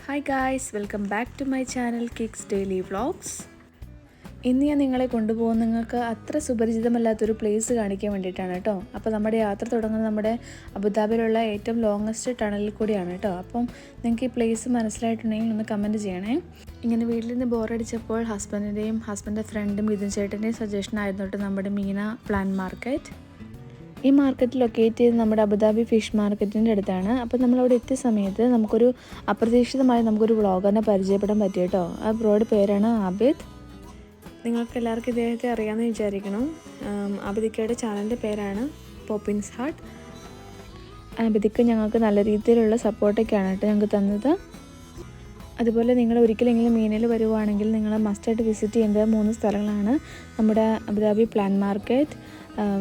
Hi guys, welcome back to my channel Kicks daily vlogs. ഇന്ന് ഞാൻ നിങ്ങളെ കൊണ്ടുപോകുന്ന നിങ്ങൾക്ക് അത്ര സുപരിചിതമല്ലാത്തൊരു പ്ലേസ് കാണിക്കാൻ വേണ്ടിയിട്ടാണ് കേട്ടോ. അപ്പോൾ നമ്മുടെ യാത്ര തുടങ്ങുന്നത് നമ്മുടെ അബുദാബിയിലുള്ള ഏറ്റവും ലോങ്ങസ്റ്റ് ടണലിൽ കൂടിയാണ് കേട്ടോ. അപ്പം നിങ്ങൾക്ക് ഈ പ്ലേസ് മനസ്സിലായിട്ടുണ്ടെങ്കിൽ ഒന്ന് കമൻറ്റ് ചെയ്യണേ. ഇങ്ങനെ വീട്ടിൽ നിന്ന് ബോറടിച്ചപ്പോൾ ഹസ്ബൻഡിൻ്റെ ഫ്രണ്ടും മിഥുൻ ചേട്ടൻ്റെയും സജഷൻ ആയിരുന്നു കേട്ടോ നമ്മുടെ മീന പ്ലാൻ മാർക്കറ്റ്. ഈ മാർക്കറ്റ് ലൊക്കേറ്റ് ചെയ്ത് നമ്മുടെ അബുദാബി ഫിഷ് മാർക്കറ്റിൻ്റെ അടുത്താണ്. അപ്പോൾ നമ്മളവിടെ എത്തിയ സമയത്ത് അപ്രതീക്ഷിതമായി നമുക്കൊരു വ്ളോഗറിനെ പരിചയപ്പെടാൻ പറ്റി കേട്ടോ. ആ ബ്രോയുടെ പേരാണ് ആബിദ്. നിങ്ങൾക്ക് എല്ലാവർക്കും ഇദ്ദേഹത്തെ അറിയാമെന്ന് വിചാരിക്കണം. ആബിദിക്കയുടെ ചാനലിൻ്റെ പേരാണ് പോപ്പിൻസ് ഹാർട്ട്. ആബിദിക്ക് ഞങ്ങൾക്ക് നല്ല രീതിയിലുള്ള സപ്പോർട്ടൊക്കെയാണ് കേട്ടോ ഞങ്ങൾക്ക് തന്നത്. അതുപോലെ നിങ്ങൾ ഒരിക്കലെങ്കിലും മീനയിൽ വരുവാണെങ്കിൽ നിങ്ങൾ മസ്റ്റായിട്ട് വിസിറ്റ് ചെയ്യേണ്ട 3 സ്ഥലങ്ങളാണ് നമ്മുടെ Abu Dhabi plan market,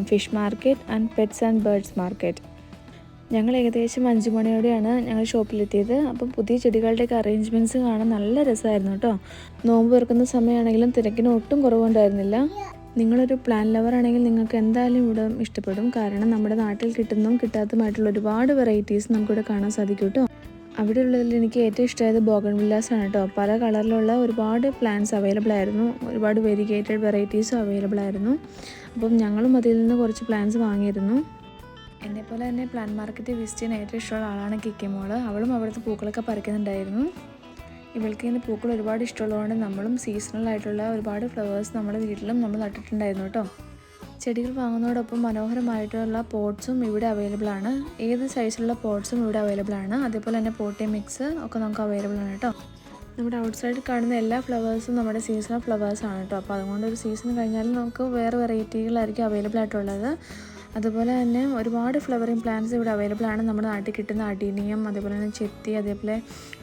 fish market and pets and birds market. ഞങ്ങൾ ഏകദേശം 5 മണിയോടെയാണ് ഞങ്ങൾ ഷോപ്പിലെത്തിയത്. അപ്പം പുതിയ ചെടികളുടെയൊക്കെ അറേഞ്ച്മെൻറ്റ്സ് കാണാൻ നല്ല രസമായിരുന്നു കേട്ടോ. നോമ്പ് തുറക്കുന്ന സമയമാണെങ്കിലും തിരക്കിന് ഒട്ടും കുറവുണ്ടായിരുന്നില്ല. നിങ്ങളൊരു പ്ലാൻ ലവർ ആണെങ്കിൽ നിങ്ങൾക്ക് എന്തായാലും ഇവിടെ ഇഷ്ടപ്പെടും. കാരണം നമ്മുടെ നാട്ടിൽ കിട്ടുന്നതും കിട്ടാത്തതുമായിട്ടുള്ള ഒരുപാട് വെറൈറ്റീസ് നമുക്കിവിടെ കാണാൻ സാധിക്കും കേട്ടോ. അവിടെ ഉള്ളതിൽ എനിക്ക് ഏറ്റവും ഇഷ്ടമായത് ബോഗൺവില്ലാസ് ആണ് കേട്ടോ. പല കളറിലുള്ള ഒരുപാട് പ്ലാന്റ്സ് അവൈലബിൾ ആയിരുന്നു, ഒരുപാട് വെരിഗേറ്റഡ് വെറൈറ്റീസും അവൈലബിൾ ആയിരുന്നു. അപ്പം ഞങ്ങളും അതിൽ നിന്ന് കുറച്ച് പ്ലാന്റ്സ് വാങ്ങിയിരുന്നു. എന്നെപ്പോലെ തന്നെ പ്ലാൻ മാർക്കറ്റ് വിസിറ്റ് ചെയ്യാൻ ഏറ്റവും ഇഷ്ടമുള്ള ആളാണ് കിക്കിമോള്. അവളും അവിടുത്തെ പൂക്കളൊക്കെ പറിക്കുന്നുണ്ടായിരുന്നു. ഇവൾക്ക് ഇങ്ങനെ പൂക്കൾ ഒരുപാട് ഇഷ്ടമുള്ളതുകൊണ്ട് നമ്മളും സീസണൽ ആയിട്ടുള്ള ഒരുപാട് ഫ്ലവേഴ്സ് നമ്മുടെ വീട്ടിലും നമ്മൾ നട്ടിട്ടുണ്ടായിരുന്നു കേട്ടോ. ചെടികൾ വാങ്ങുന്നതോടൊപ്പം മനോഹരമായിട്ടുള്ള പോട്ട്സും ഇവിടെ അവൈലബിൾ ആണ്. ഏത് സൈസിലുള്ള പോട്ട്സും ഇവിടെ അവൈലബിൾ ആണ്. അതേപോലെ തന്നെ പോട്ടി മിക്സ് ഒക്കെ നമുക്ക് അവൈലബിൾ ആണ് കേട്ടോ. നമ്മുടെ ഔട്ട്സൈഡിൽ കാണുന്ന എല്ലാ ഫ്ലവേഴ്സും നമ്മുടെ സീസണൽ ഫ്ലവേഴ്സാണ് കേട്ടോ. അപ്പോൾ അതുകൊണ്ട് ഒരു സീസൺ കഴിഞ്ഞാൽ നമുക്ക് വേറെ വെറൈറ്റികളായിരിക്കും അവൈലബിൾ ആയിട്ടുള്ളത്. അതുപോലെ തന്നെ ഒരുപാട് ഫ്ലവറിങ് പ്ലാന്റ്സ് ഇവിടെ അവൈലബിൾ ആണ്. നമ്മുടെ നാട്ടിൽ കിട്ടുന്ന അഡീനിയം, അതേപോലെ തന്നെ ചെത്തി, അതേപോലെ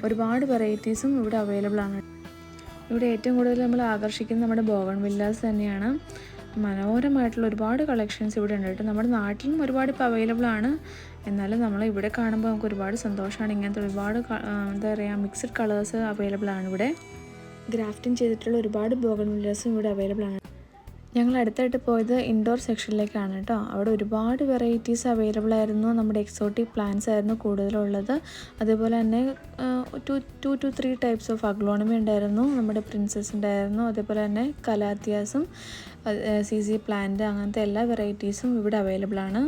ഒരുപാട് വെറൈറ്റീസും ഇവിടെ അവൈലബിൾ ആണ്. ഇവിടെ ഏറ്റവും കൂടുതൽ നമ്മൾ ആകർഷിക്കുന്നത് നമ്മുടെ ബോഗൺവില്ലാസ് തന്നെയാണ്. മനോഹരമായിട്ടുള്ള ഒരുപാട് കളക്ഷൻസ് ഇവിടെ ഉണ്ട് കേട്ടോ. നമ്മുടെ നാട്ടിലും ഒരുപാട് ഇപ്പോൾ അവൈലബിൾ ആണ്. എന്നാലും നമ്മൾ ഇവിടെ കാണുമ്പോൾ നമുക്ക് ഒരുപാട് സന്തോഷമാണ്. ഇങ്ങനത്തെ ഒരുപാട് എന്താ പറയുക മിക്സഡ് കളേഴ്സ് അവൈലബിൾ ആണ് ഇവിടെ. ഗ്രാഫ്റ്റിംഗ് ചെയ്തിട്ടുള്ള ഒരുപാട് ബോഗൺവില്ലാസും ഇവിടെ അവൈലബിൾ ആണ്. ഞങ്ങൾ അടുത്തായിട്ട് പോയത് ഇൻഡോർ സെക്ഷനിലേക്കാണ് കേട്ടോ. അവിടെ ഒരുപാട് വെറൈറ്റീസ് അവൈലബിൾ ആയിരുന്നു. നമ്മുടെ എക്സോട്ടിക് പ്ലാന്റ്സ് ആയിരുന്നു കൂടുതലുള്ളത്. അതേപോലെ തന്നെ 2 to 3 ടൈപ്സ് ഓഫ് അഗ്ലോണിമി ഉണ്ടായിരുന്നു. നമ്മുടെ പ്രിൻസസ് ഉണ്ടായിരുന്നു. അതേപോലെ തന്നെ കലാത്തിയാസും CC പ്ലാന്റ്, അങ്ങനത്തെ എല്ലാ വെറൈറ്റീസും ഇവിടെ അവൈലബിൾ ആണ്.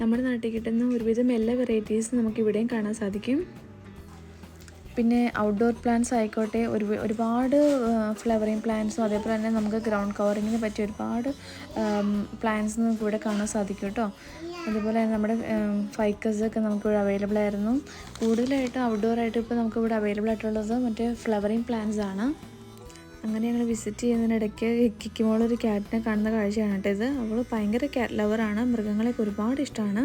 നമ്മുടെ നാട്ടിൽ കിട്ടുന്ന ഒരുവിധം എല്ലാ വെറൈറ്റീസും നമുക്ക് ഇവിടെയും കാണാൻ സാധിക്കും. പിന്നെ ഔട്ട്ഡോർ പ്ലാന്റ്സ് ആയിക്കോട്ടെ, ഒരുപാട് ഫ്ലവറിങ് പ്ലാന്റ്സും അതേപോലെ തന്നെ നമുക്ക് ഗ്രൗണ്ട് കവറിങ്ങിന് പറ്റിയ ഒരുപാട് പ്ലാന്റ്സ് നമുക്ക് ഇവിടെ കാണാൻ സാധിക്കും കേട്ടോ. അതുപോലെ തന്നെ നമ്മുടെ ഫൈക്കസൊക്കെ നമുക്കിവിടെ അവൈലബിൾ ആയിരുന്നു. കൂടുതലായിട്ട് ഔട്ട്ഡോറായിട്ട് ഇപ്പോൾ നമുക്കിവിടെ അവൈലബിൾ ആയിട്ടുള്ളത് മറ്റേ ഫ്ലവറിങ് പ്ലാന്റ്സ് ആണ്. അങ്ങനെ ഞങ്ങൾ വിസിറ്റ് ചെയ്യുന്നതിനിടയ്ക്ക് കിക്കിമോളൊരു ക്യാറ്റിനെ കാണുന്ന കാഴ്ചയാണ് കേട്ടോ ഇത്. അവൾ ഭയങ്കര ക്യാറ്റ് ലവറാണ്. മൃഗങ്ങളെയൊക്കെ ഒരുപാട് ഇഷ്ടമാണ്.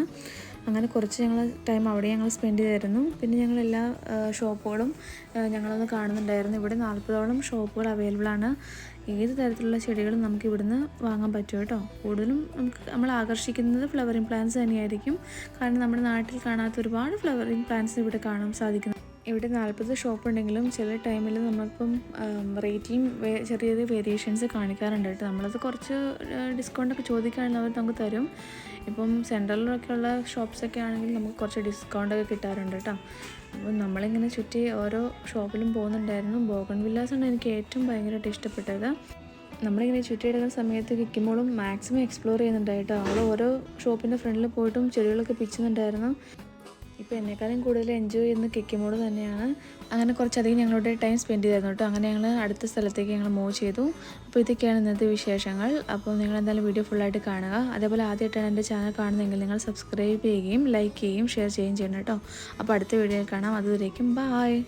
അങ്ങനെ കുറച്ച് ടൈം അവിടെ ഞങ്ങൾ സ്പെൻഡ് ചെയ്തായിരുന്നു. പിന്നെ ഞങ്ങൾ എല്ലാ ഷോപ്പുകളും ഞങ്ങളൊന്ന് കാണുന്നുണ്ടായിരുന്നു. ഇവിടെ 40ഓളം ഷോപ്പുകൾ അവൈലബിൾ ആണ്. ഏത് തരത്തിലുള്ള ചെടികളും നമുക്ക് ഇവിടുന്ന് വാങ്ങാൻ പറ്റും കേട്ടോ. കൂടുതലും നമ്മൾ ആകർഷിക്കുന്നത് ഫ്ലവറിങ് പ്ലാന്റ്സ് തന്നെയായിരിക്കും. കാരണം നമ്മുടെ നാട്ടിൽ കാണാത്ത ഒരുപാട് ഫ്ലവറിങ് പ്ലാന്റ്സ് ഇവിടെ കാണാൻ സാധിക്കുന്നു. ഇവിടെ 40 ഷോപ്പ് ഉണ്ടെങ്കിലും ചില ടൈമിൽ നമ്മളിപ്പം റേറ്റിലും ചെറിയ ചെറിയ വേരിയേഷൻസ് കാണിക്കാറുണ്ട് കേട്ടോ. നമ്മളത് കുറച്ച് ഡിസ്കൗണ്ടൊക്കെ ചോദിക്കുകയാണെങ്കിൽ അവർ നമുക്ക് തരും. ഇപ്പം സെൻട്രലിലൊക്കെയുള്ള ഷോപ്സൊക്കെ ആണെങ്കിൽ നമുക്ക് കുറച്ച് ഡിസ്കൗണ്ടൊക്കെ കിട്ടാറുണ്ട് കേട്ടോ. അപ്പം നമ്മളിങ്ങനെ ചുറ്റി ഓരോ ഷോപ്പിലും പോകുന്നുണ്ടായിരുന്നു. ബോഗൺവില്ലാസാണ് എനിക്ക് ഏറ്റവും ഭയങ്കരമായിട്ട് ഇഷ്ടപ്പെട്ടത്. നമ്മളിങ്ങനെ ചുറ്റിയെടുക്കുന്ന സമയത്ത് കിക്കുമ്പോഴും മാക്സിമം എക്സ്പ്ലോർ ചെയ്യുന്നുണ്ടായിട്ടോ. അവൾ ഓരോ ഷോപ്പിൻ്റെ ഫ്രണ്ടിൽ പോയിട്ടും ചെടികളൊക്കെ പിച്ചുന്നുണ്ടായിരുന്നു. ഇപ്പോൾ എന്നെക്കാളും കൂടുതൽ എൻജോയ് ചെയ്യുന്ന കിക്കിമോട് തന്നെയാണ്. അങ്ങനെ കുറച്ചധികം ഞങ്ങളുടെ ടൈം സ്പെൻഡ് ചെയ്തായിരുന്നു കേട്ടോ. അങ്ങനെ ഞങ്ങൾ അടുത്ത സ്ഥലത്തേക്ക് ഞങ്ങൾ മൂവ് ചെയ്തു. അപ്പോൾ ഇതൊക്കെയാണ് ഇന്നത്തെ വിശേഷങ്ങൾ. അപ്പോൾ നിങ്ങൾ എന്തായാലും വീഡിയോ ഫുള്ളായിട്ട് കാണുക. അതേപോലെ ആദ്യമായിട്ടാണ് എൻ്റെ ചാനൽ കാണുന്നതെങ്കിൽ നിങ്ങൾ സബ്സ്ക്രൈബ് ചെയ്യുകയും ലൈക്ക് ചെയ്യുകയും ഷെയർ ചെയ്യുകയും ചെയ്യണം കേട്ടോ. അപ്പോൾ അടുത്ത വീഡിയോയിൽ കാണാം. അതുവരേക്കും ബായ്.